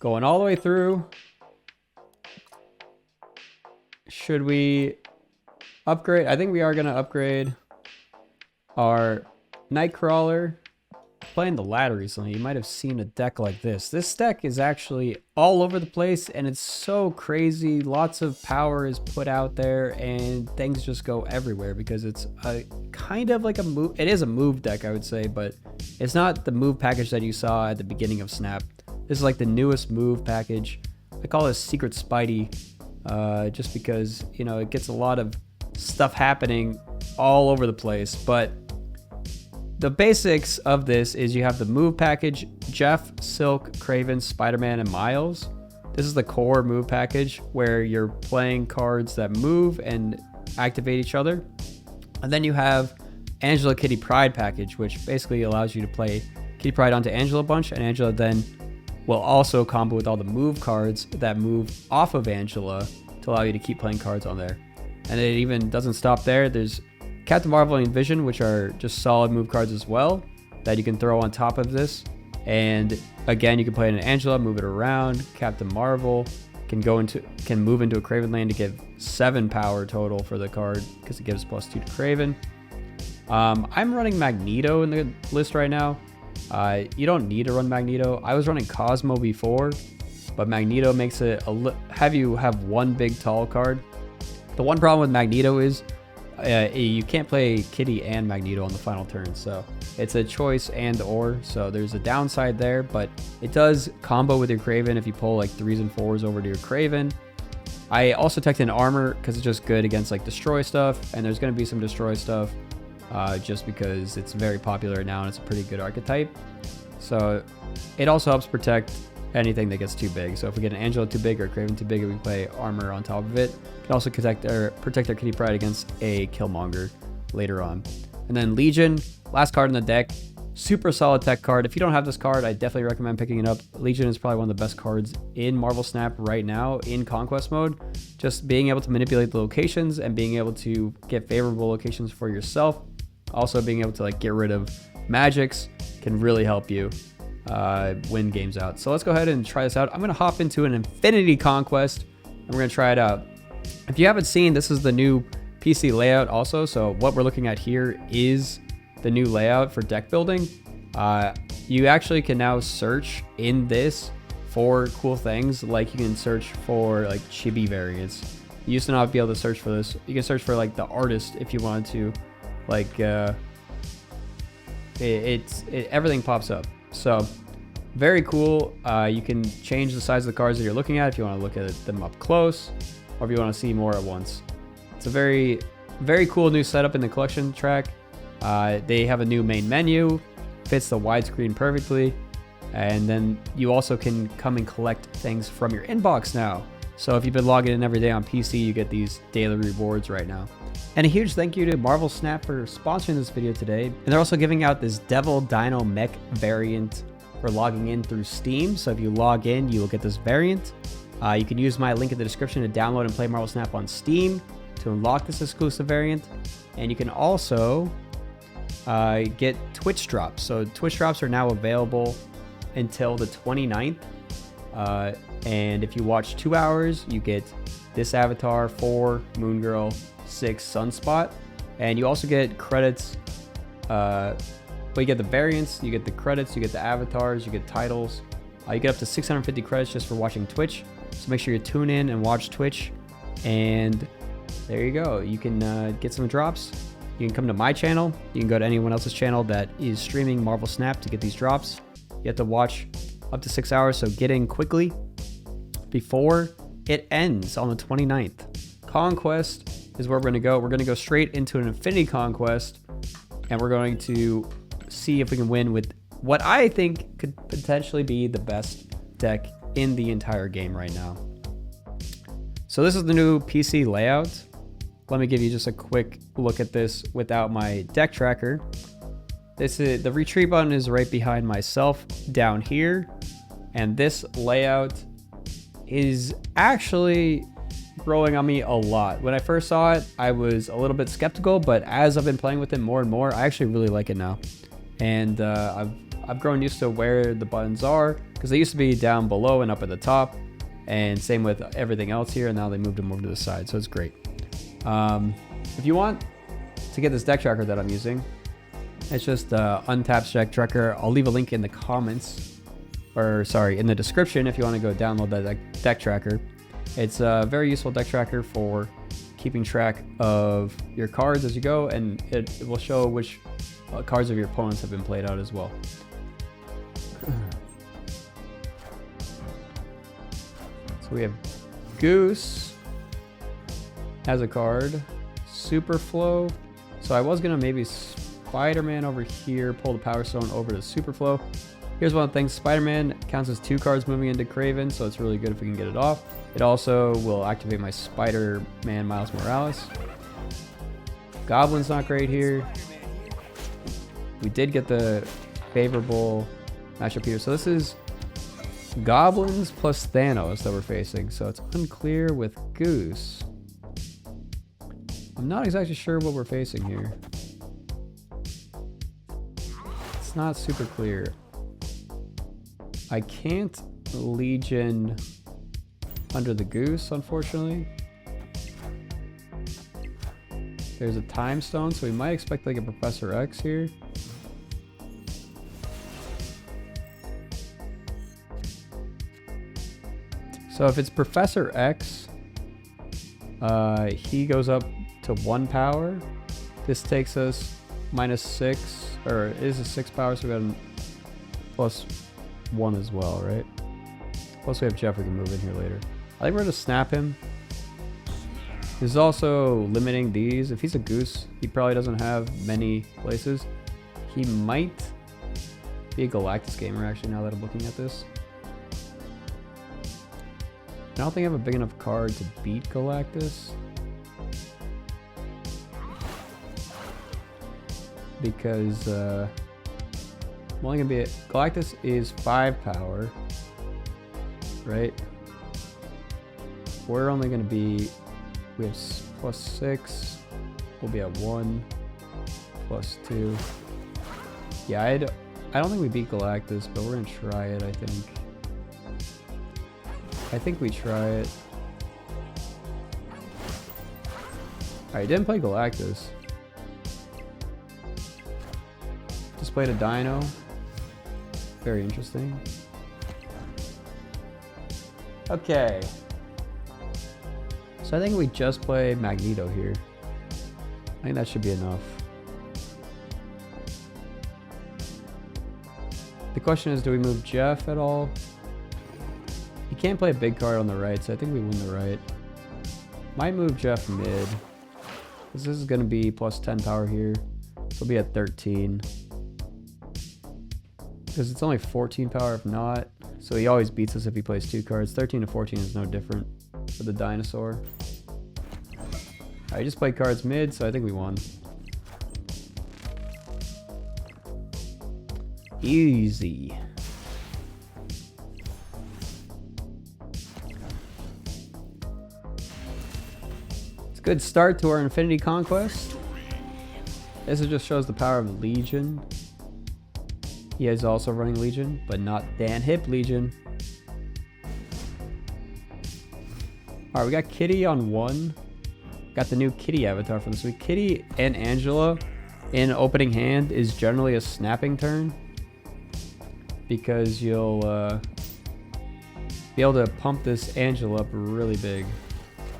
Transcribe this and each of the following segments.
Going all the way through. Should we upgrade? I think we are going to upgrade our Nightcrawler. Playing the ladder recently, you might have seen a deck like this. This deck is actually all over the place and it's so crazy. Lots of power is put out there and things just go everywhere because it's a kind of like a move. It is a move deck, I would say, but it's not the move package that you saw at the beginning of Snap. This is like the newest move package. I call it Secret Spidey, just because, you know, it gets a lot of stuff happening all over the place. But the basics of this is you have the move package: Jeff, Silk, Kraven, Spider-Man, and Miles. This is the core move package where you're playing cards that move and activate each other. And then you have Angela Kitty Pryde package, which basically allows you to play Kitty Pryde onto Angela a bunch, and Angela then will also combo with all the move cards that move off of Angela to allow you to keep playing cards on there. And it even doesn't stop there. There's Captain Marvel and Vision, which are just solid move cards as well that you can throw on top of this. And again, you can play an Angela, move it around. Captain Marvel can move into a Kraven lane to give 7 power total for the card because it gives +2 to Kraven. I'm running Magneto in the list right now. You don't need to run Magneto. I was running Cosmo before, but Magneto makes it have you have one big tall card. The one problem with Magneto is you can't play Kitty and Magneto on the final turn, so it's a choice or. So there's a downside there, but it does combo with your Kraven if you pull like 3s and 4s over to your Kraven. I also teched in armor because it's just good against like destroy stuff, and there's going to be some destroy stuff just because it's very popular now and it's a pretty good archetype. So it also helps protect anything that gets too big. So if we get an Angela too big or a Kraven too big, we play armor on top of it. It can also protect our Kitty Pryde against a Killmonger later on. And then Legion, last card in the deck, super solid tech card. If you don't have this card, I definitely recommend picking it up. Legion is probably one of the best cards in Marvel Snap right now in Conquest mode. Just being able to manipulate the locations and being able to get favorable locations for yourself. Also being able to like get rid of magics can really help you win games out. So let's go ahead and try this out. I'm going to hop into an Infinity Conquest and we're going to try it out. If you haven't seen, this is the new PC layout also. So what we're looking at here is the new layout for deck building. You actually can now search in this for cool things. Like you can search for like chibi variants. You used to not be able to search for this. You can search for like the artist if you wanted to. Like everything pops up. So very cool. You can change the size of the cards that you're looking at if you want to look at them up close or if you want to see more at once. It's a very, very cool new setup in the collection track. They have a new main menu, fits the widescreen perfectly. And then you also can come and collect things from your inbox now. So if you've been logging in every day on PC, you get these daily rewards right now. And a huge thank you to Marvel Snap for sponsoring this video today. And they're also giving out this Devil Dino Mech variant for logging in through Steam. So if you log in, you will get this variant. You can use my link in the description to download and play Marvel Snap on Steam to unlock this exclusive variant. And you can also get Twitch drops. So Twitch drops are now available until the 29th. And if you watch 2 hours, you get this avatar, 4 Moon Girl, 6 Sunspot, and you also get credits. But you get the variants, you get the credits, you get the avatars, you get titles. You get up to 650 credits just for watching Twitch. So make sure you tune in and watch Twitch. And there you go. You can get some drops. You can come to my channel. You can go to anyone else's channel that is streaming Marvel Snap to get these drops. You have to watch up to 6 hours, so get in quickly before it ends on the 29th. Conquest is where we're going to go. We're going to go straight into an Infinity Conquest, and we're going to see if we can win with what I think could potentially be the best deck in the entire game right now. So this is the new PC layout. Let me give you just a quick look at this without my deck tracker. This is the retreat button is right behind myself down here, and this layout is actually growing on me a lot. When I first saw it, I was a little bit skeptical, but as I've been playing with it more and more, I actually really like it now. And I've I've grown used to where the buttons are, because they used to be down below and up at the top, and same with everything else here, and now they moved them over to the side, so it's great. If you want to get this deck tracker that I'm using, it's just Untapped deck tracker. I'll leave a link in the comments, or sorry, in the description if you want to go download that deck tracker. It's a very useful deck tracker for keeping track of your cards as you go, and it will show which cards of your opponents have been played out as well. So we have Goose as a card, Superflow. So I was gonna maybe Spider-Man over here, pull the Power Stone over to Superflow. Here's one of the things, Spider-Man counts as 2 cards moving into Kraven, so it's really good if we can get it off. It also will activate my Spider-Man Miles Morales. Goblin's not great here. We did get the favorable matchup here. So this is Goblins plus Thanos that we're facing. So it's unclear with Goose. I'm not exactly sure what we're facing here. It's not super clear. I can't Legion under the Goose, unfortunately. There's a Time Stone, so we might expect like a Professor X here. So if it's Professor X, he goes up to 1 power. This takes us -6, or it is a 6 power, so we got a +1 as well, right? Plus we have Jeff we can move in here later. I think we're gonna snap him. This is also limiting these. If he's a Goose, he probably doesn't have many places. He might be a Galactus gamer actually, now that I'm looking at this. I don't think I have a big enough card to beat Galactus. Because I'm only gonna be Galactus is 5 power, right? We're only gonna be, we have +6, we'll be at 1, +2. Yeah, I don't think we beat Galactus, but we're gonna try it, I think. I think we try it. Alright, didn't play Galactus. Just played a Dino. Very interesting. Okay. So I think we just play Magneto here. I think that should be enough. The question is, do we move Jeff at all? He can't play a big card on the right, so I think we win the right. Might move Jeff mid, because this is going to be +10 power here. So we'll be at 13. Because it's only 14 power if not. So he always beats us if he plays 2 cards. 13 to 14 is no different for the dinosaur. I just played cards mid, so I think we won. Easy. It's a good start to our Infinity Conquest. This just shows the power of Legion. He is also running Legion, but not Dan Hip Legion. Alright, we got Kitty on 1. Got the new Kitty avatar for this week. Kitty and Angela in opening hand is generally a snapping turn, because you'll be able to pump this Angela up really big.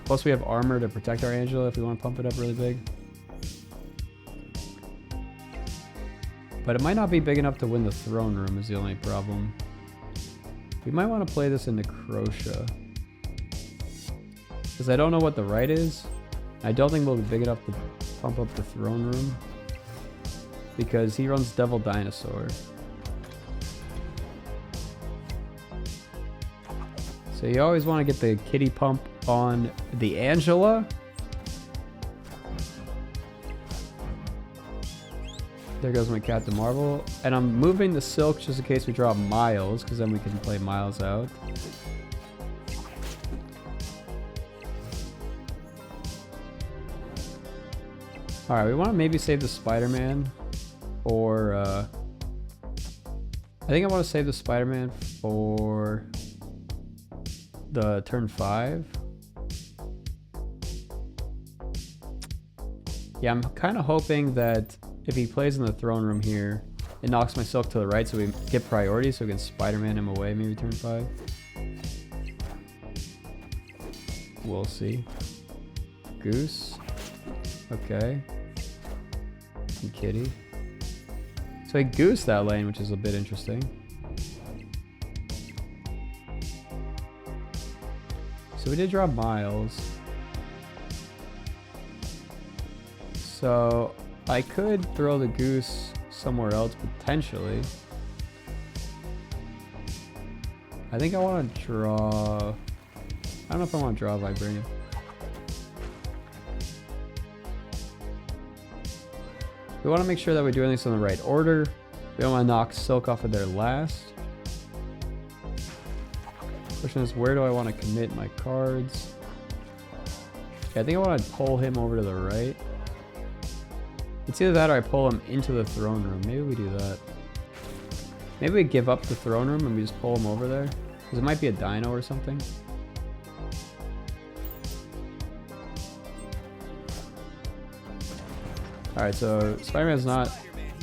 Plus we have armor to protect our Angela if we want to pump it up really big. But it might not be big enough to win the throne room is the only problem. We might want to play this into Crocea, because I don't know what the right is. I don't think we'll be big enough to pump up the throne room, because he runs Devil Dinosaur. So you always want to get the Kitty pump on the Angela. There goes my Captain Marvel. And I'm moving the Silk just in case we draw Miles, because then we can play Miles out. Alright, we want to maybe save the Spider-Man, or think I want to save the Spider-Man for the turn 5. Yeah, I'm kind of hoping that if he plays in the throne room here, it knocks my Silk to the right so we get priority so we can Spider-Man him away maybe turn 5. We'll see. Goose. Okay. And Kitty. So he goosed that lane, which is a bit interesting. So we did draw Miles. So I could throw the goose somewhere else potentially. I think I want to draw... I don't know if I want to draw Vibranium. We want to make sure that we're doing this in the right order. We don't want to knock Silk off of there last. Question is, where do I want to commit my cards? Yeah, I think I want to pull him over to the right. It's either that or I pull him into the throne room. Maybe we do that. Maybe we give up the throne room and we just pull him over there. Because it might be a Dino or something. Alright, so Spider-Man's not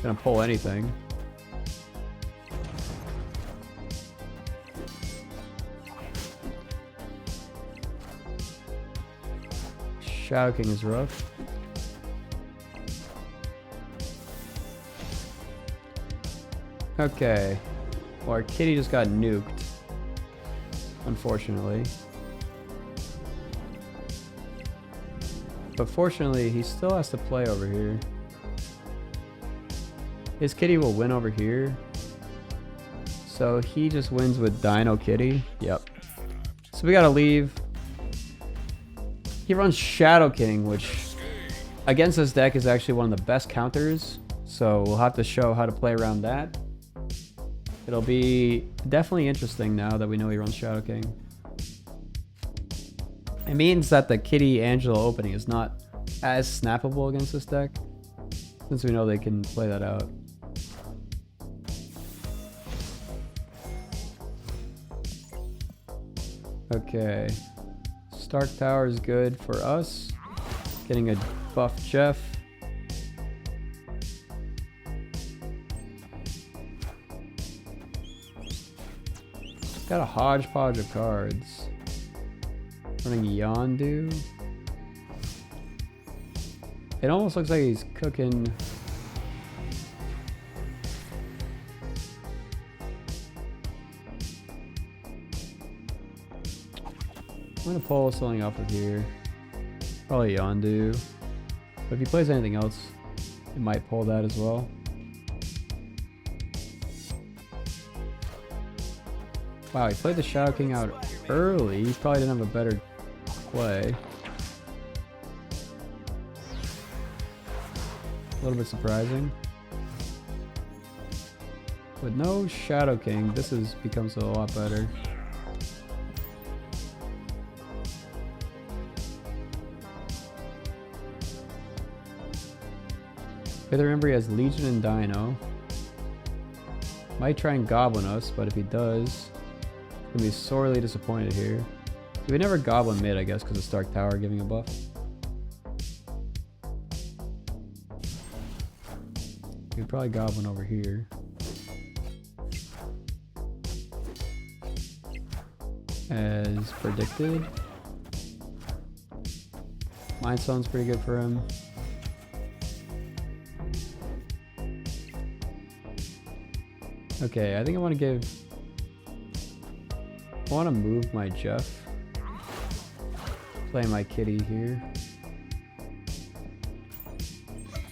going to pull anything. Shadow King is rough. Okay. Well, our kitty just got nuked. Unfortunately. But fortunately, he still has to play over here. His kitty will win over here. So he just wins with Dino Kitty. Yep. So we gotta leave. He runs Shadow King, which against this deck is actually one of the best counters. So we'll have to show how to play around that. It'll be definitely interesting now that we know he runs Shadow King. It means that the Kitty Angela opening is not as snappable against this deck, since we know they can play that out. Okay. Stark Tower is good for us. Getting a buff Jeff. Got a hodgepodge of cards. Running Yondu. It almost looks like he's cooking. I'm gonna pull something off of here. Probably Yondu. But if he plays anything else, it might pull that as well. Wow, he played the Shadow King out early. He probably didn't have a better play. A little bit surprising. With no Shadow King, this becomes a lot better. But remember, he has Legion and Dino. Might try and Goblin us, but if he does, gonna be sorely disappointed here. We never Goblin mid, I guess, because of Stark Tower giving a buff. We'd probably Goblin over here. As predicted. Mind Stone's pretty good for him. Okay, I think I want to give... I want to move my Jeff. Play my kitty here.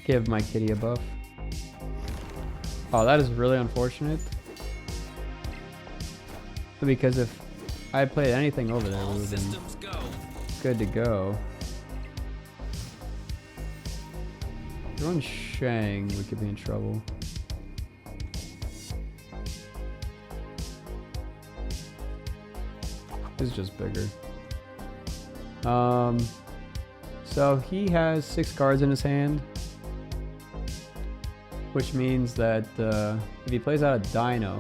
Give my kitty a buff. Oh, that is really unfortunate. Because if I had played anything over there, it would have been good to go. If you're on Shang, we could be in trouble. It's just bigger. So he has 6 cards in his hand, which means that if he plays out a Dino,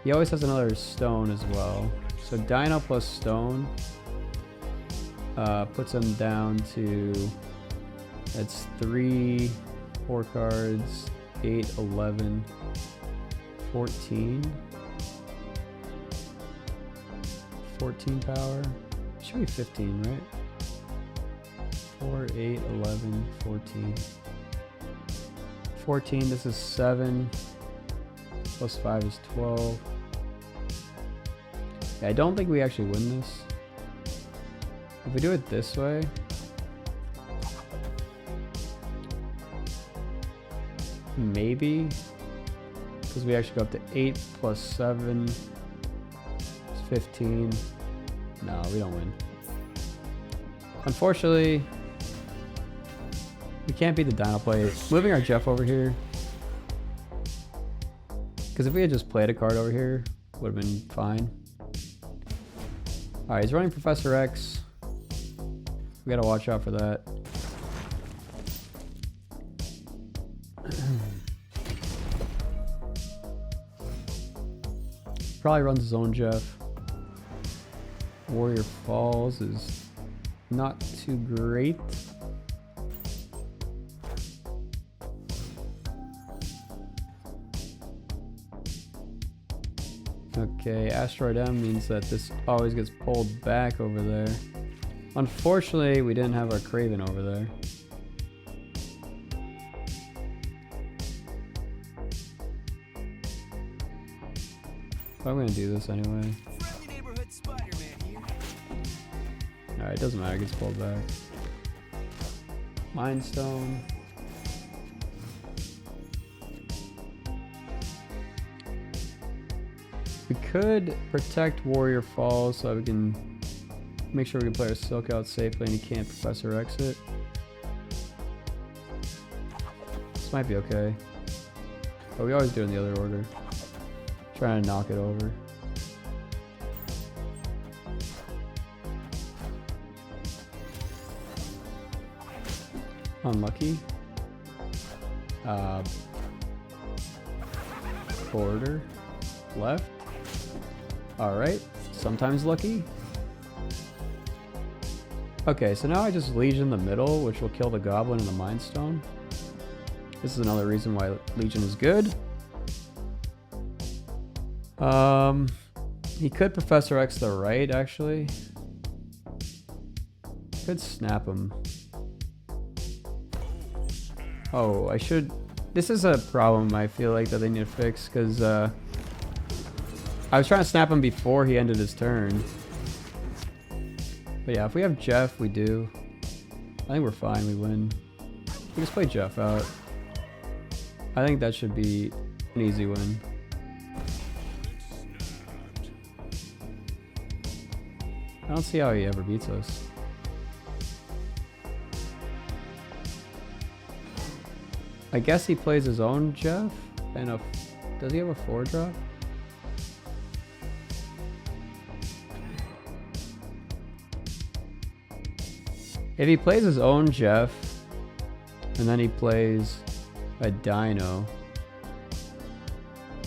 He always has another stone as well. So Dino plus stone puts him down to, that's 3, 4 cards, 8, 11, 14. 14 power. Should be 15, right? 4, 8, 11, 14. 14, this is 7. Plus 5 is 12. Yeah, I don't think we actually win this. If we do it this way, maybe, because we actually go up to 8 plus 7 is 15. No, we don't win. Unfortunately, we can't beat the Dino play. Moving our Jeff over here, because if we had just played a card over here, would have been fine. Alright, he's running Professor X. We gotta watch out for that. Probably runs his own Jeff. Warrior Falls is not too great. Okay, Asteroid M means that this always gets pulled back over there. Unfortunately, we didn't have our Craven over there. But I'm gonna do this anyway. Alright, it doesn't matter, it gets pulled back. Mind Stone. We could protect Warrior Falls so we can make sure we can play our Silk out safely and he can't Professor X it. This might be okay. But we always do it in the other order. Trying to knock it over. Unlucky. Border. Left. Alright. Sometimes lucky. Okay, so now I just Legion the middle, which will kill the Goblin and the Mind Stone. This is another reason why Legion is good. He could Professor X the right, actually. Could snap him. Oh, I should... This is a problem I feel like that they need to fix, because I was trying to snap him before he ended his turn. But yeah, if we have Jeff, we do. I think we're fine, we win. We just play Jeff out. I think that should be an easy win. I don't see how he ever beats us. I guess he plays his own Jeff and a... Does he have a 4-drop? If he plays his own Jeff and then he plays a Dino.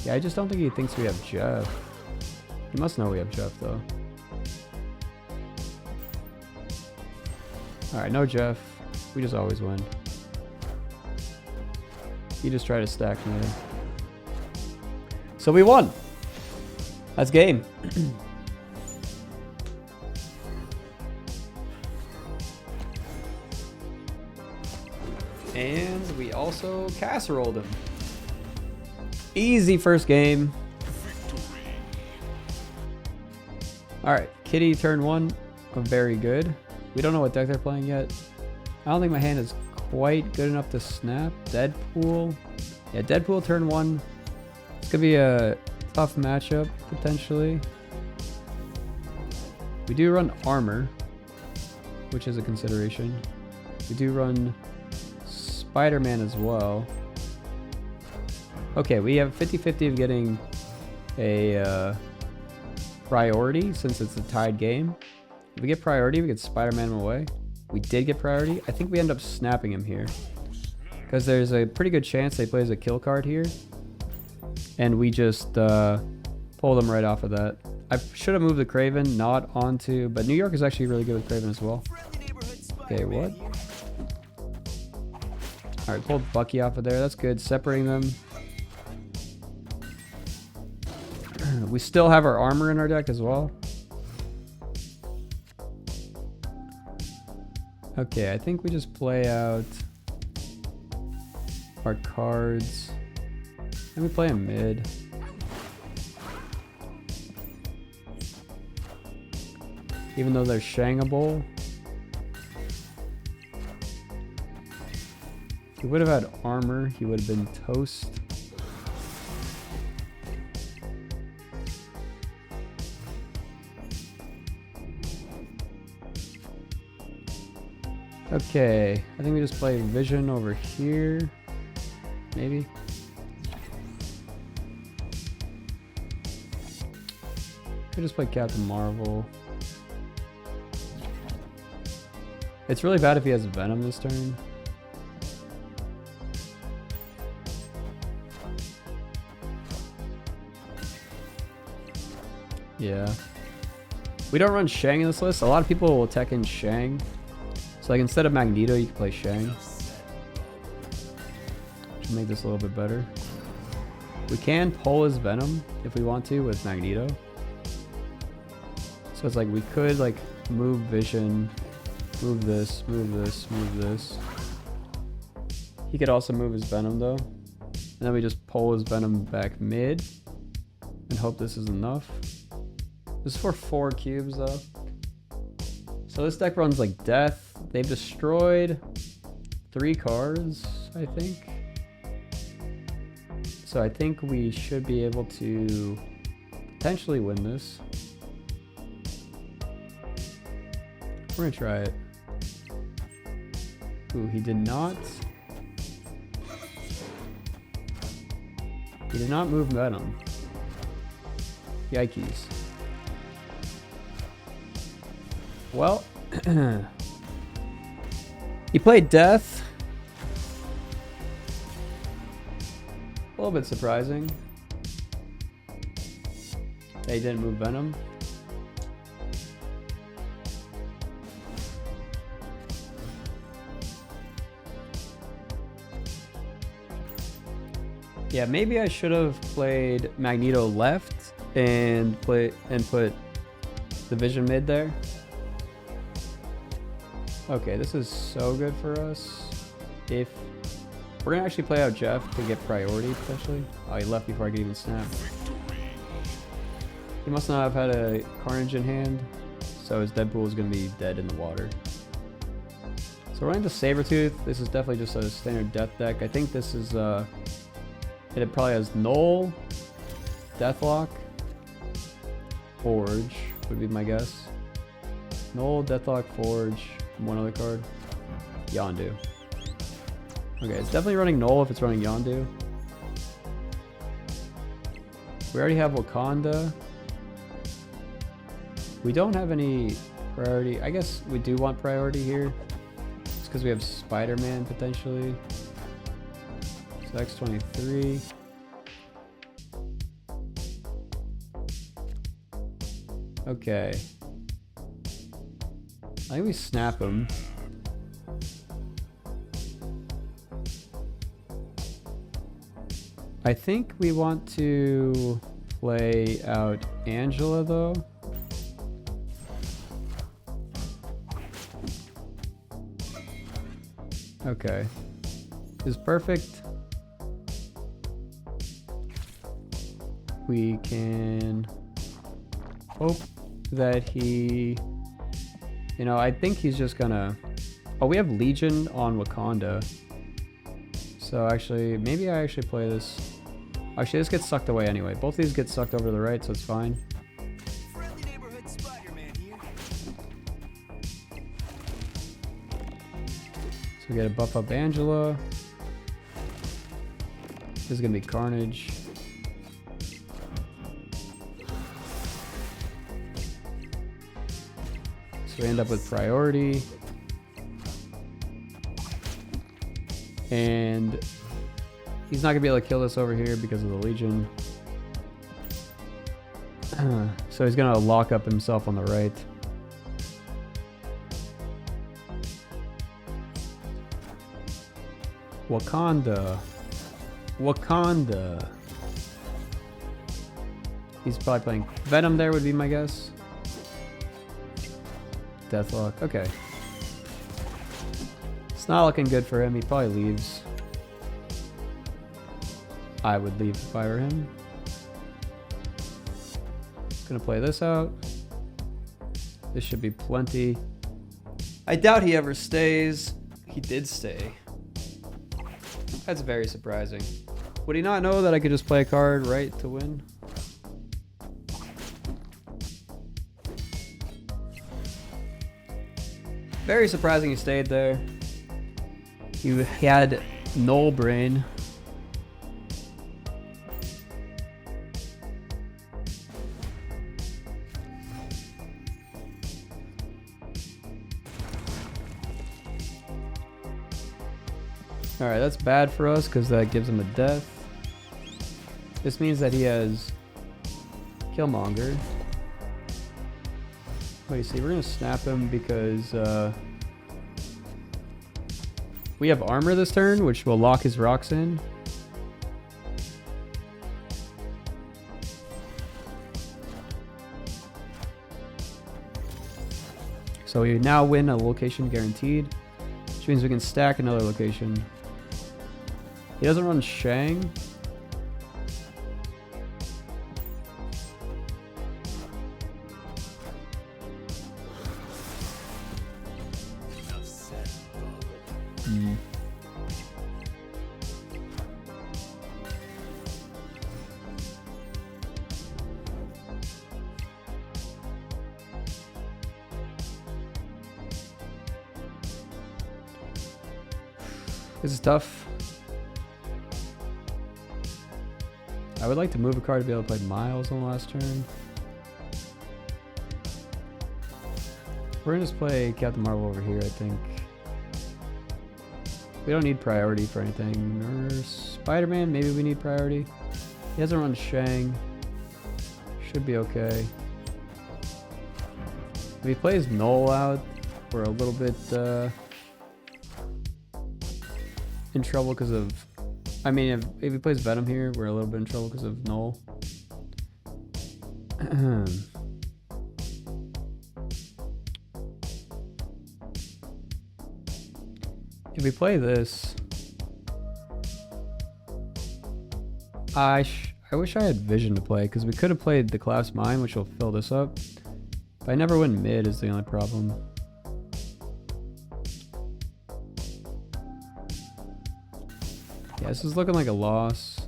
Yeah, I just don't think he thinks we have Jeff. He must know we have Jeff though. Alright, no Jeff. We just always win. He just tried to stack me. So we won! That's game. And we also casseroled him. Easy first game. Alright, Kitty turn 1. Very good. We don't know what deck they're playing yet. I don't think my hand is quite good enough to snap. Deadpool. Yeah, Deadpool turn 1. It's gonna be a tough matchup, potentially. We do run armor, which is a consideration. We do run Spider-Man as well. Okay, we have 50-50 of getting a priority since it's a tied game. If we get priority, we get Spider-Man away. We did get priority. I think we end up snapping him here. Because there's a pretty good chance they play as a kill card here. And we just pull them right off of that. I should have moved the Craven not onto, but New York is actually really good with Craven as well. Okay, what? All right, pulled Bucky off of there. That's good. Separating them. We still have our armor in our deck as well. Okay, I think we just play out our cards. And we play a mid. Even though they're shangable. If he would have had armor, he would have been toast. Okay, I think we just play Vision over here. Maybe. We just play Captain Marvel. It's really bad if he has Venom this turn. Yeah. We don't run Shang in this list. A lot of people will tech in Shang. So like instead of Magneto, you can play Shang. Should make this a little bit better. We can pull his Venom if we want to with Magneto. So it's like we could like move Vision, move this, move this, move this. He could also move his Venom though. And then we just pull his Venom back mid and hope this is enough. This is for 4 cubes though. So this deck runs like Death. They've destroyed 3 cards, I think. So I think we should be able to potentially win this. We're gonna try it. Ooh, he did not. He did not move Venom. Yikes. Well, he played Death. A little bit surprising that he didn't move Venom. Yeah, maybe I should have played Magneto left and put the Vision mid there. Okay, this is so good for us. If we're gonna actually play out Jeff to get priority potentially. Oh, he left before I could even snap. He must not have had a Carnage in hand, so his Deadpool is gonna be dead in the water. So running the Sabretooth, this is definitely just a standard death deck. I think this is it probably has Null, Deathlock, Forge would be my guess. Null, Deathlock, Forge, one other card. Yondu. Okay, it's definitely running Null if it's running Yondu. We already have Wakanda. We don't have any priority. I guess we do want priority here. It's because we have Spider-Man potentially. So X-23. Okay. I think we snap him. I think we want to play out Angela though. Okay. Is perfect. We can hope that he, you know, I think he's just gonna, oh, we have Legion on Wakanda. So actually, maybe I actually play this. Actually, this gets sucked away anyway. Both these get sucked over to the right, so it's fine. So we gotta buff up Angela. This is gonna be Carnage. So we end up with priority. And he's not gonna be able to kill us over here because of the Legion. So he's gonna lock up himself on the right. Wakanda. Wakanda. He's probably playing Venom there would be my guess. Deathlock. Okay. It's not looking good for him. He probably leaves. I would leave if I were him. Gonna play this out. This should be plenty. I doubt he ever stays. He did stay. That's very surprising. Would he not know that I could just play a card right to win? Very surprising he stayed there. He had null brain. Alright, that's bad for us because that gives him a death. This means that he has Killmonger. Let me see, we're going to snap him because we have armor this turn, which will lock his rocks in. So we now win a location guaranteed, which means we can stack another location. He doesn't run Shang. This is tough. I would like to move a card to be able to play Miles on the last turn. We're gonna just play Captain Marvel over here, I think. We don't need priority for anything. Or Spider-Man, maybe we need priority. He hasn't run Shang. Should be okay. If he plays Null out, we're a little bit in trouble because of... I mean, if he plays Venom here, we're a little bit in trouble because of Null. If we play this... I wish I had Vision to play, because we could have played the Collapse Mine, which will fill this up. But I never win mid is the only problem. Yeah, this is looking like a loss.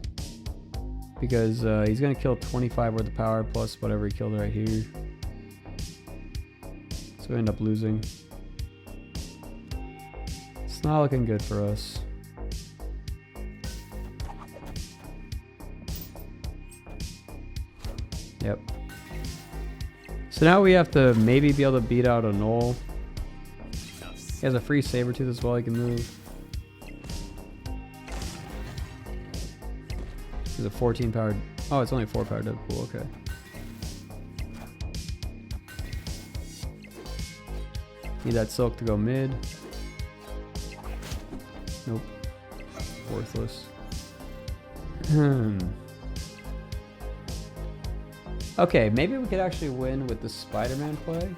Because he's going to kill 25 worth of power plus whatever he killed right here. So we end up losing. It's not looking good for us. Yep. So now we have to maybe be able to beat out a Null. He has a free Sabretooth as well he can move. He's a 14 powered... Oh, it's only 4 powered Deadpool, okay. Need that Silk to go mid. Nope. Worthless. Okay, maybe we could actually win with the Spider-Man play.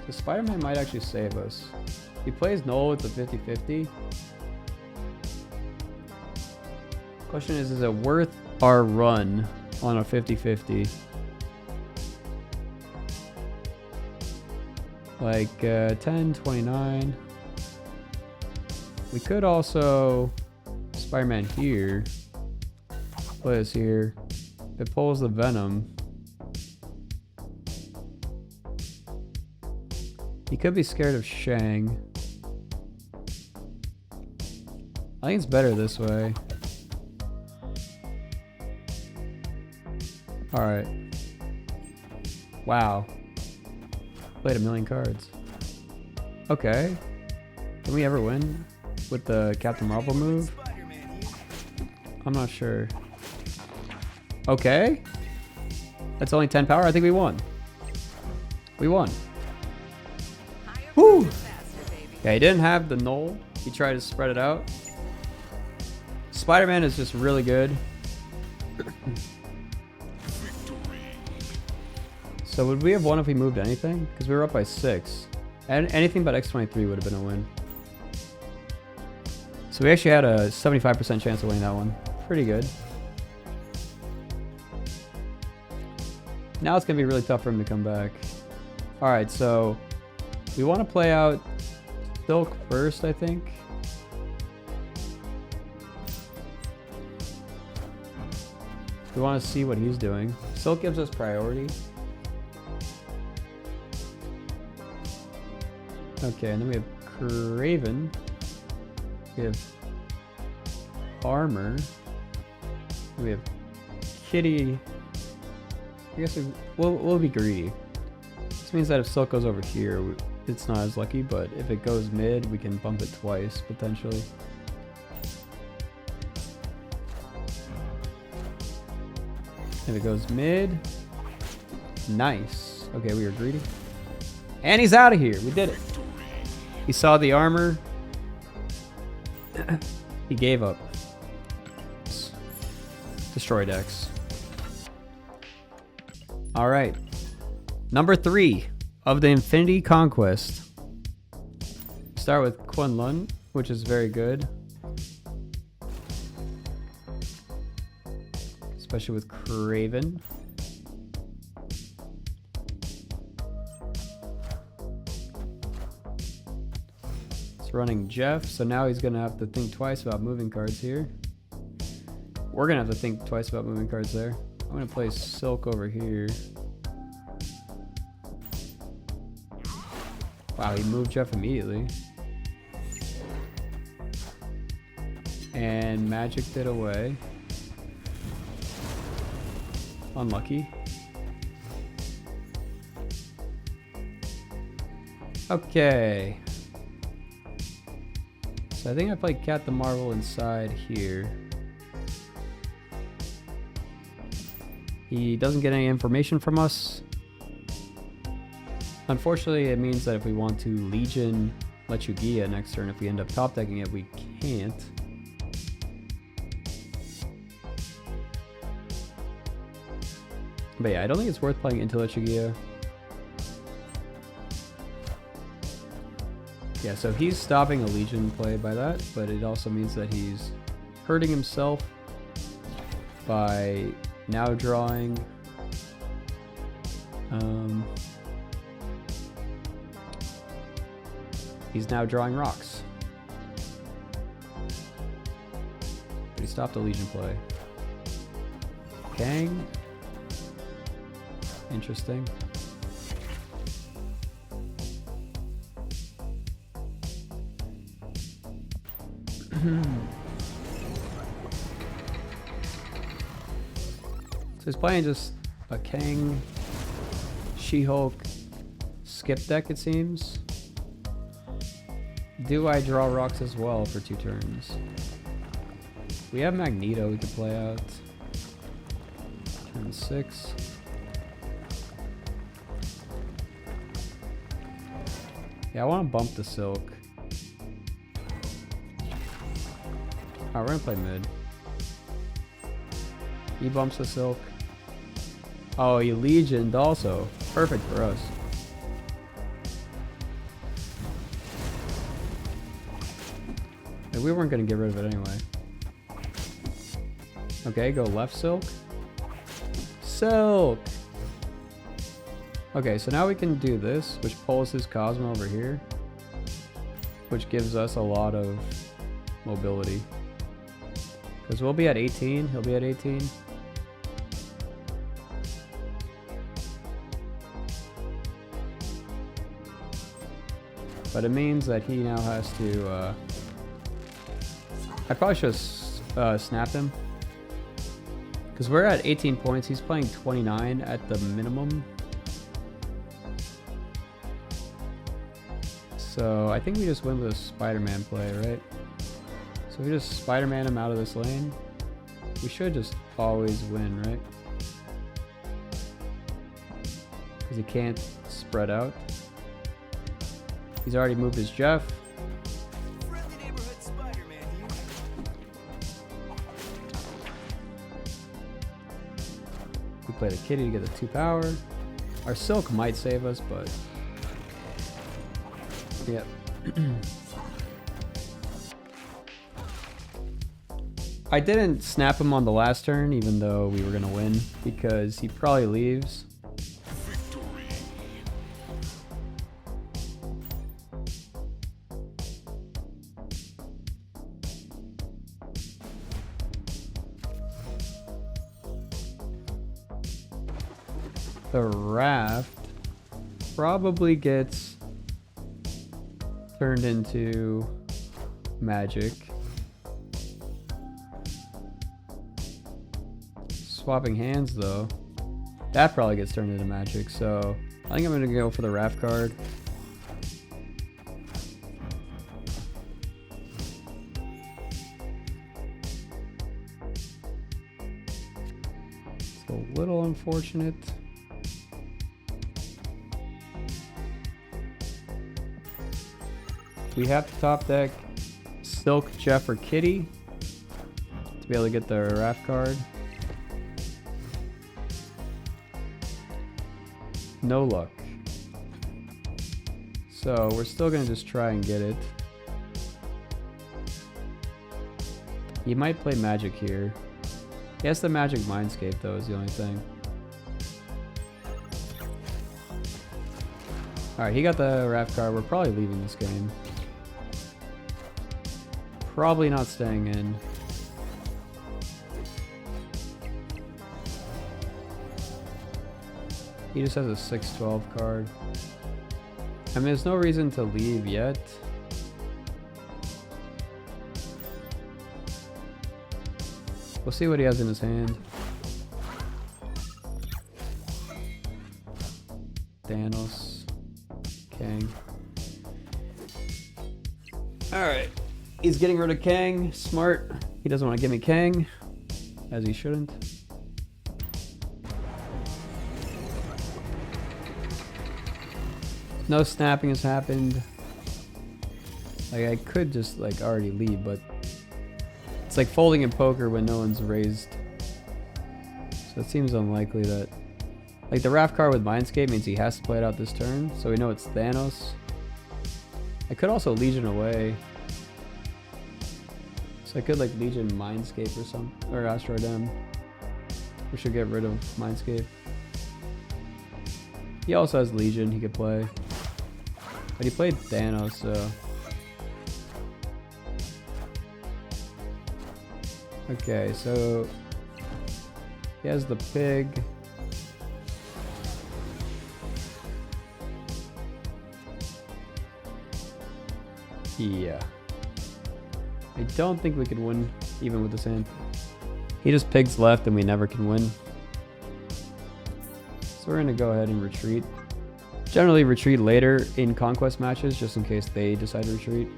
The Spider-Man might actually save us. He plays Null with the 50-50. Question is it worth our run on a 50-50? Like 10-29. We could also Spider-Man here. Play this here. It pulls the Venom. He could be scared of Shang. I think it's better this way. Alright. Wow. Played a million cards. Okay. Can we ever win with the Captain Marvel move? I'm not sure. Okay. That's only 10 power. I think we won. We won. Woo! Yeah, he didn't have the null. He tried to spread it out. Spider-Man is just really good. So would we have won if we moved anything? Because we were up by 6. And anything but X23 would have been a win. So we actually had a 75% chance of winning that one. Pretty good. Now it's going to be really tough for him to come back. Alright, so we want to play out Silk first, I think. We want to see what he's doing. Silk gives us priority. Okay, and then we have Craven. We have Armor. We have Kitty. I guess we'll be greedy. This means that if Silk goes over here, it's not as lucky, but if it goes mid, we can bump it twice, potentially. If it goes mid, nice. Okay, we were greedy. And he's out of here. We did it. He saw the armor. He gave up. Destroyed X. All right. Number 3 of the Infinity Conquest. Start with Kunlun, which is very good. Especially with Craven. It's running Jeff, so now he's gonna have to think twice about moving cards here. We're gonna have to think twice about moving cards there. I'm gonna play Silk over here. Wow, he moved Jeff immediately. And magicked it away. Unlucky. Okay. So I think I played Cat the Marvel inside here. He doesn't get any information from us. Unfortunately, it means that if we want to Legion Lechugia next turn, if we end up top decking it, we can't. But yeah, I don't think it's worth playing into Lechugia. Yeah, so he's stopping a Legion play by that, but it also means that he's hurting himself by now drawing he's now drawing rocks. But he stopped a Legion play. Kang. Interesting. So he's playing just a Kang, She-Hulk, skip deck, it seems. Do I draw rocks as well for 2 turns? We have Magneto we could play out. Turn 6. Yeah, I want to bump the Silk. Alright, we're gonna play mid. He bumps the Silk. Oh, he Legioned also. Perfect for us. And we weren't gonna get rid of it anyway. Okay, go left Silk. Silk! Okay, so now we can do this, which pulls his Cosmo over here. Which gives us a lot of mobility. Because we'll be at 18, he'll be at 18. But it means that he now has to, I probably should have snapped him. Because we're at 18 points, he's playing 29 at the minimum. So I think we just win with a Spider-Man play, right? So we just Spider-Man him out of this lane. We should just always win, right? because he can't spread out. He's already moved his Jeff. We play the kitty to get the 2 power. Our Silk might save us, but yep. I didn't snap him on the last turn, even though we were gonna win, because he probably leaves. The raft probably gets turned into magic. Swapping hands though, that probably gets turned into magic, so I think I'm gonna go for the raft card. It's a little unfortunate. We have to top deck Silk, Jeff, or Kitty to be able to get the raft card. No luck. So we're still gonna just try and get it. He might play magic here. He has the magic mindscape though, is the only thing. Alright, he got the raft card. We're probably leaving this game. Probably not staying in. He just has a 6-12 card. I mean, there's no reason to leave yet. We'll see what he has in his hand. Thanos. Kang. Alright. He's getting rid of Kang. Smart. He doesn't want to give me Kang. As he shouldn't. No snapping has happened. Like, I could just like already leave, but it's like folding in poker when no one's raised. So it seems unlikely that, like, the raft card with Mindscape means he has to play it out this turn, so we know it's Thanos. I could also Legion away. So I could like Legion Mindscape or something, or Asteroid M. We should get rid of Mindscape. He also has Legion he could play. But he played Thanos, so. Okay, so he has the pig. Yeah. I don't think we could win even with this hand. He just pigs left and we never can win. So we're gonna go ahead and retreat. Generally retreat later in conquest matches just in case they decide to retreat.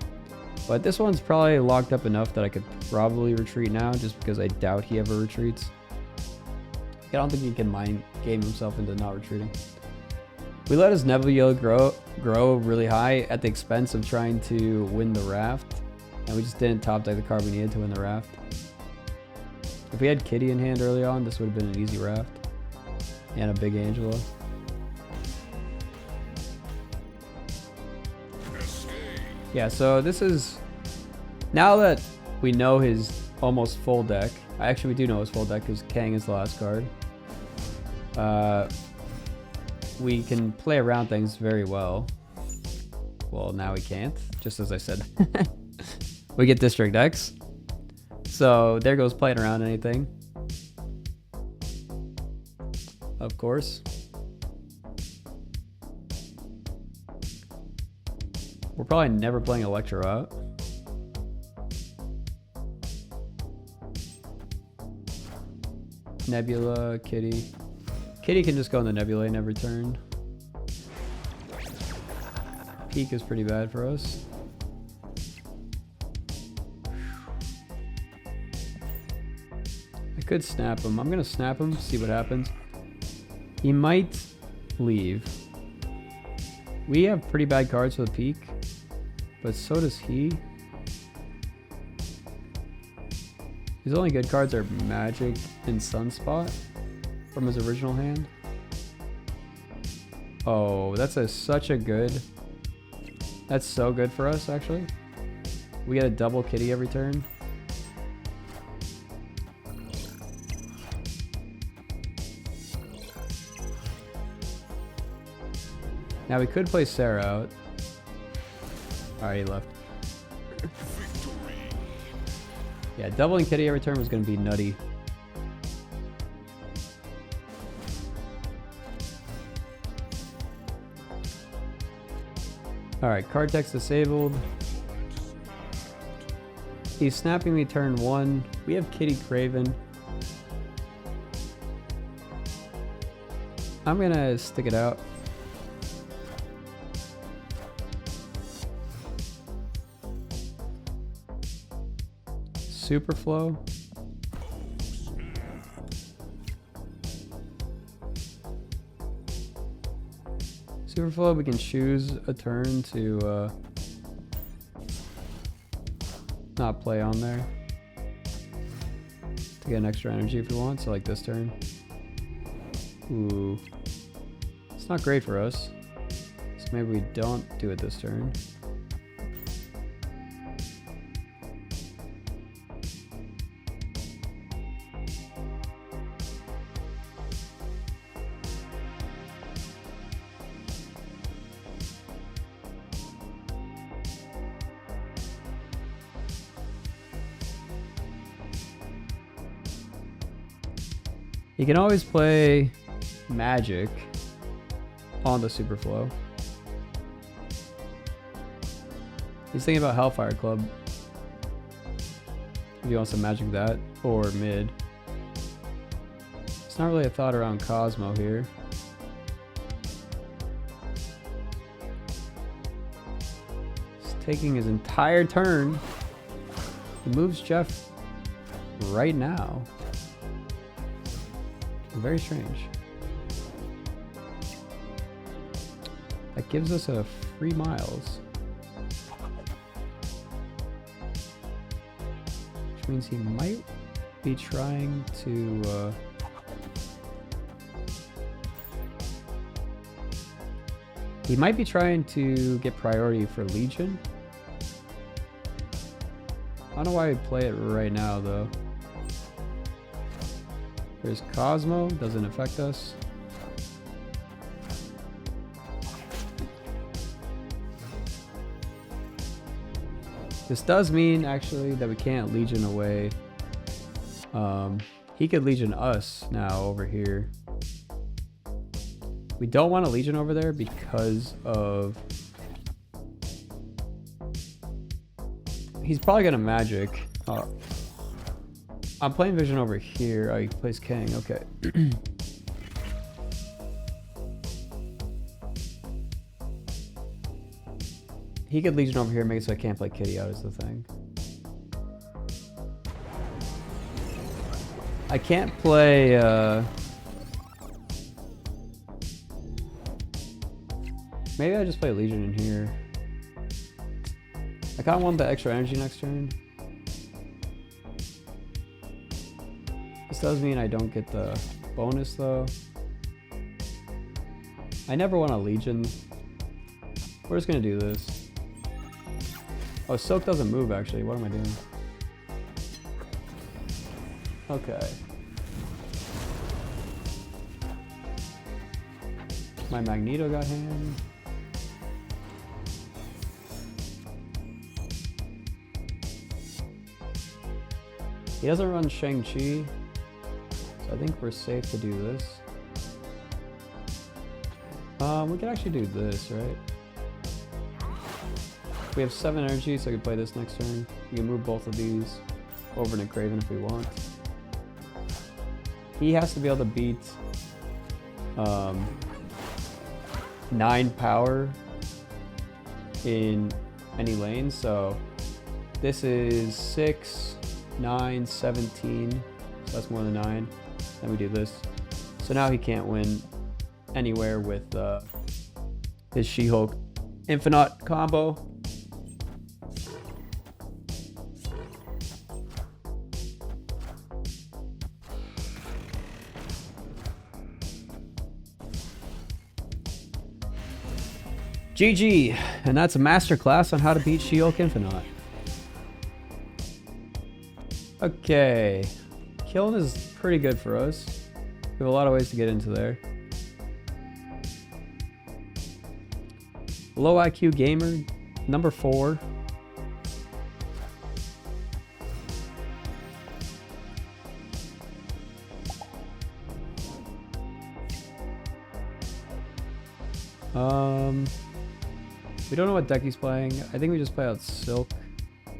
But this one's probably locked up enough that I could probably retreat now just because I doubt he ever retreats. I don't think he can mind game himself into not retreating. We let his Nebula grow really high at the expense of trying to win the raft. And we just didn't top deck the card we needed to win the raft. If we had Kitty in hand early on, this would have been an easy raft. And a big Angela. Yeah, so this is, now that we know his almost full deck, actually we do know his full deck because Kang is the last card. We can play around things very well. Well, now we can't, just as I said. We get District X. So there goes playing around anything. Of course. We're probably never playing Electro out. Nebula, Kitty. Kitty can just go in the Nebula and every turn. Peak is pretty bad for us. I could snap him. I'm gonna snap him, see what happens. He might leave. We have pretty bad cards for the peak, but so does he. His only good cards are Magic and Sunspot from his original hand. Oh, that's such a good... That's so good for us, actually. We get a double kitty every turn. Now we could play Sarah out. Alright, he left. Yeah, doubling kitty every turn was going to be nutty. Alright, card text disabled. He's snapping me turn 1. We have Kitty Craven. I'm going to stick it out. Superflow. Superflow, we can choose a turn to not play on there to get an extra energy if we want, so like this turn. Ooh. It's not great for us, so maybe we don't do it this turn. You can always play Magic on the Superflow. He's thinking about Hellfire Club. If he wants to Magic that, or mid. It's not really a thought around Cosmo here. He's taking his entire turn. He moves Jeff right now. Very strange. That gives us a free miles. Which means he might be trying to... he might be trying to get priority for Legion. I don't know why we'd play it right now, though. There's Cosmo, doesn't affect us. This does mean, actually, that we can't Legion away. He could Legion us now over here. We don't want to Legion over there because of... He's probably going to Magic. I'm playing Vision over here. Oh, he plays King. Okay. He could Legion over here, make it so I can't play Kitty out is the thing. I can't play... Maybe I just play Legion in here. I kind of want the extra energy next turn. This does mean I don't get the bonus though. I never want a Legion. We're just gonna do this. Oh, Soak doesn't move actually. What am I doing? Okay. My Magneto got him. He doesn't run Shang-Chi. I think we're safe to do this. We can actually do this, right? We have 7 energy, so we can play this next turn. We can move both of these over to Craven if we want. He has to be able to beat 9 power in any lane, so this is 6, 9, 17, so that's more than 9. Then we do this. So now he can't win anywhere with his She-Hulk Infinite combo. GG, and that's a masterclass on how to beat She-Hulk Infinite. Okay, killing is pretty good for us. We have a lot of ways to get into there. Low IQ gamer, number 4. We don't know what deck he's playing. I think we just play out Silk. In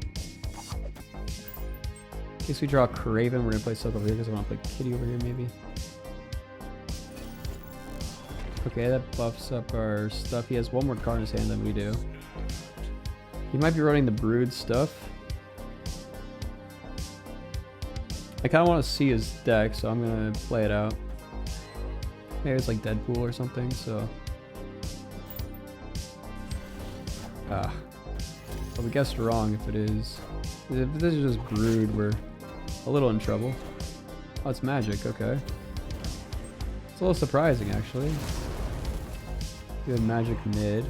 case we draw Craven, we're gonna play Silk over here because I want to play Kitty over here maybe. Okay, that buffs up our stuff. He has one more card in his hand than we do. He might be running the Brood stuff. I kind of want to see his deck, so I'm gonna play it out. Maybe it's like Deadpool or something, so... But we guessed wrong if it is. If this is just Brood, we're a little in trouble. Oh, it's magic, okay. It's a little surprising, actually. Good magic mid.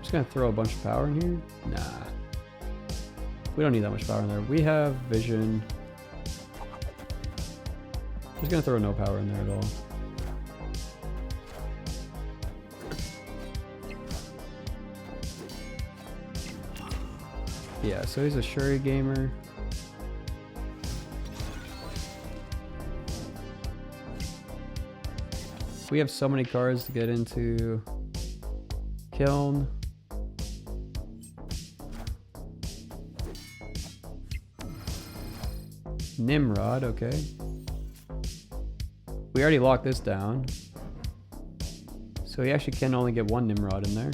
Just gonna throw a bunch of power in here? Nah. We don't need that much power in there. We have vision. Just gonna throw no power in there at all. Yeah, so he's a Shuri gamer. We have so many cards to get into. Kiln. Nimrod, okay. We already locked this down. So he actually can only get one Nimrod in there.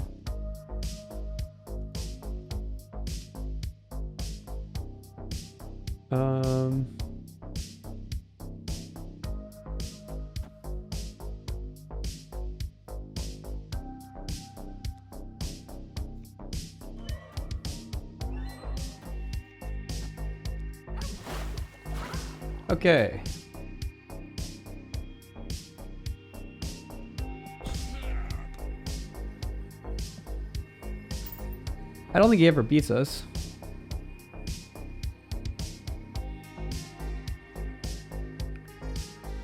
Okay. I don't think he ever beats us.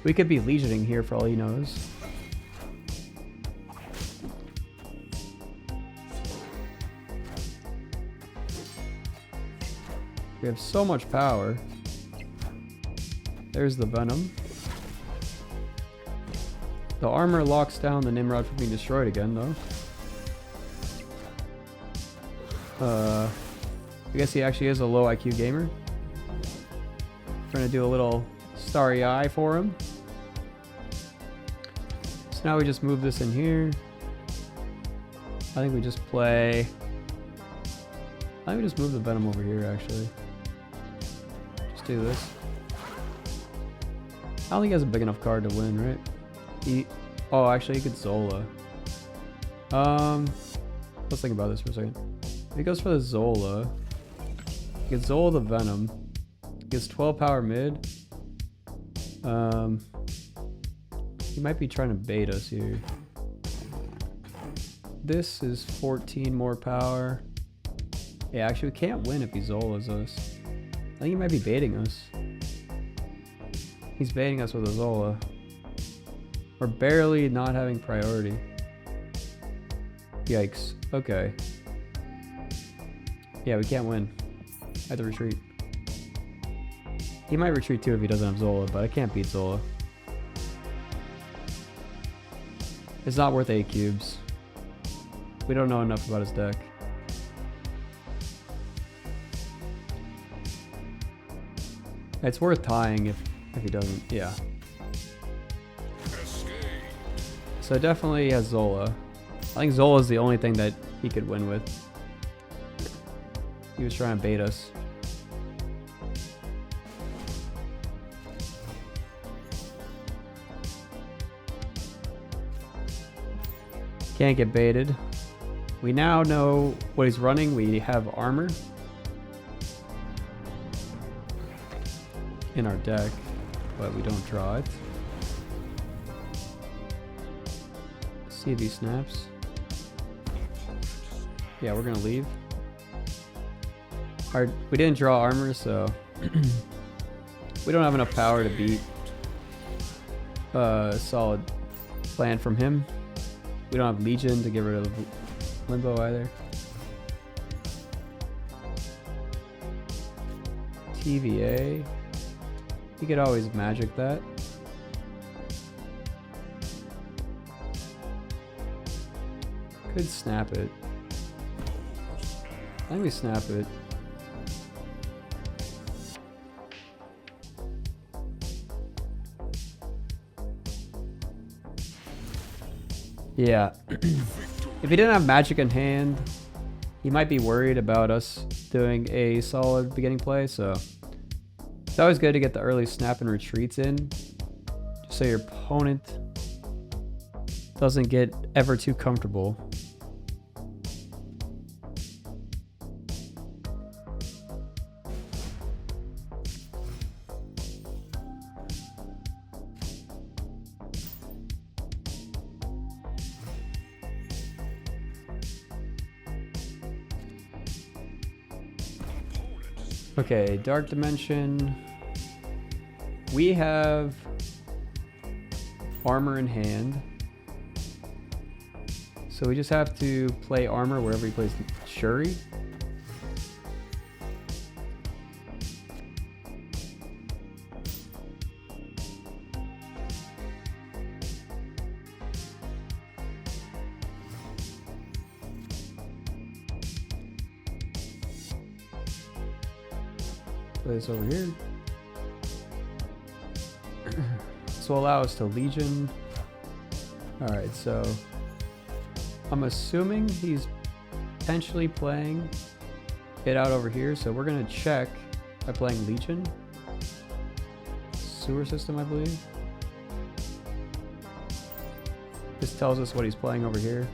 We could be legioning here for all he knows. We have so much power. There's the Venom. The armor locks down the Nimrod from being destroyed again, though. I guess he actually is a low IQ gamer. Trying to do a little starry eye for him. So now we just move this in here. I think we just play... I think we just move the Venom over here, actually. Just do this. I don't think he has a big enough card to win, right? Oh, actually, he could Zola. Let's think about this for a second. If he goes for the Zola, he gets Zola the Venom. He gets 12 power mid. He might be trying to bait us here. This is 14 more power. Yeah, actually, we can't win if he Zolas us. I think he might be baiting us. He's baiting us with a Zola. We're barely not having priority. Yikes. Okay. Yeah, we can't win. I have to retreat. He might retreat too if he doesn't have Zola, but I can't beat Zola. It's not worth 8 cubes. We don't know enough about his deck. It's worth tying if he doesn't, yeah. So definitely he has Zola. I think Zola is the only thing that he could win with. He was trying to bait us. Can't get baited. We now know what he's running. We have armor in our deck, but we don't draw it. See if he snaps. Yeah, we're gonna leave. We didn't draw armor, so we don't have enough power to beat a solid plan from him. We don't have Legion to get rid of Limbo either. TVA. You could always magic that. Could snap it. I think we snap it. Yeah. If he didn't have magic in hand, he might be worried about us doing a solid beginning play, so it's always good to get the early snap and retreats in, just so your opponent doesn't get ever too comfortable. Okay, Dark Dimension. We have armor in hand. So we just have to play armor wherever he plays Shuri. Play this over here. This will allow us to Legion. Alright, so I'm assuming he's potentially playing it out over here, so we're gonna check by playing Legion. Sewer system, I believe. This tells us what he's playing over here.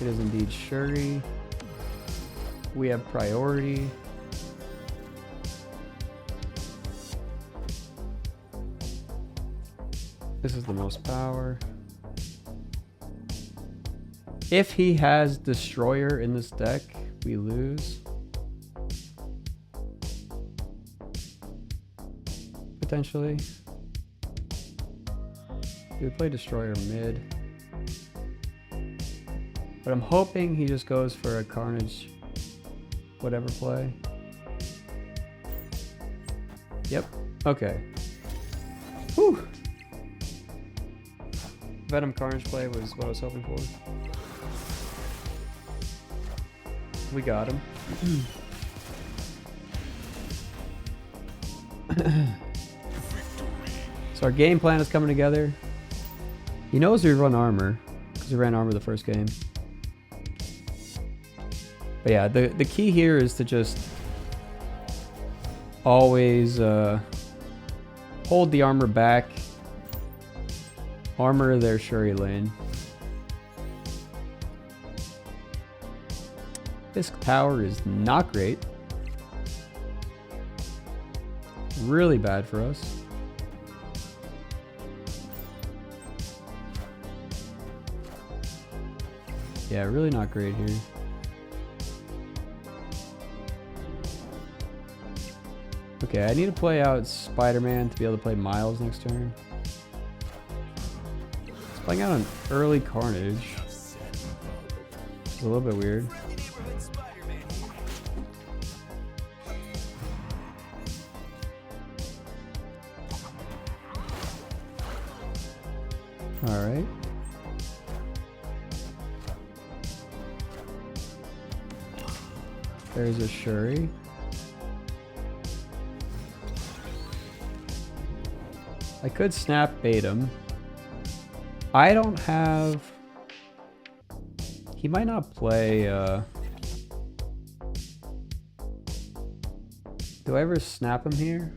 It is indeed Shuri. We have priority. This is the most power. If he has Destroyer in this deck, we lose. Potentially. We would play Destroyer mid. But I'm hoping he just goes for a Carnage whatever play. Yep. Okay. Whew. Venom Carnage play was what I was hoping for. We got him. So our game plan is coming together. He knows we run armor because we ran armor the first game. But yeah, the key here is to just always hold the armor back, armor their Shuri lane. This tower is not great. Really bad for us. Yeah, really not great here. Okay, I need to play out Spider-Man to be able to play Miles next turn. It's playing out an early Carnage. It's a little bit weird. Alright. There's a Shuri. I could snap bait him. I don't have... He might not play... Do I ever snap him here?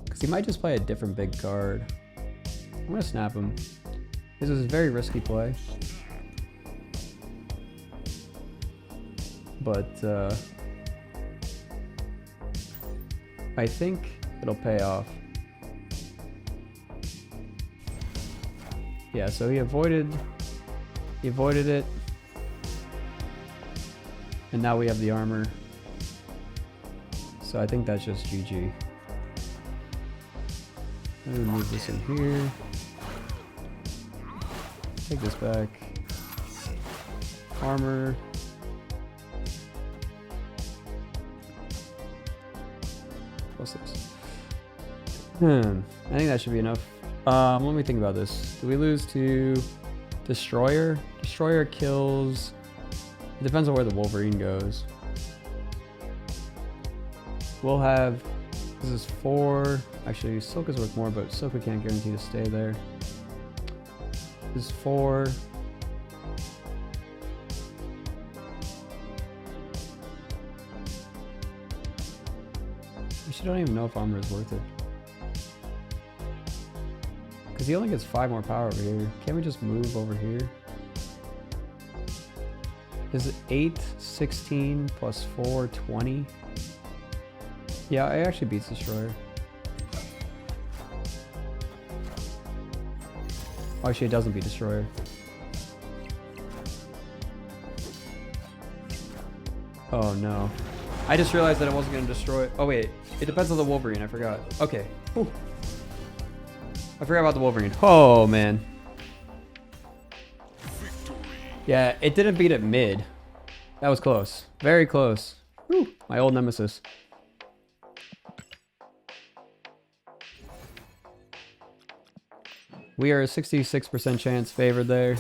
Because he might just play a different big card. gonna snap him. This is a very risky play. But I think it'll pay off. Yeah, so he avoided it. And now we have the armor. So I think that's just GG. Let me move this in here. Take this back. Armor. What's this? I think that should be enough. Let me think about this. Do we lose to Destroyer? Destroyer kills... It depends on where the Wolverine goes. We'll have... This is 4... Actually, Silk is worth more, but Silk we can't guarantee to stay there. This is 4... I don't even know if armor is worth it. Because he only gets 5 more power over here. Can't we just move over here? Is it 8, 16, plus 4, 20? Yeah, it actually beats Destroyer. Oh, actually, it doesn't beat Destroyer. Oh, no. I just realized that it wasn't going to destroy... Oh, wait. It depends on the Wolverine. I forgot. Okay. Whew. I forgot about the Wolverine. Oh, man. Yeah, it didn't beat it mid. That was close. Very close. Whew. My old nemesis. We are a 66% chance favored there.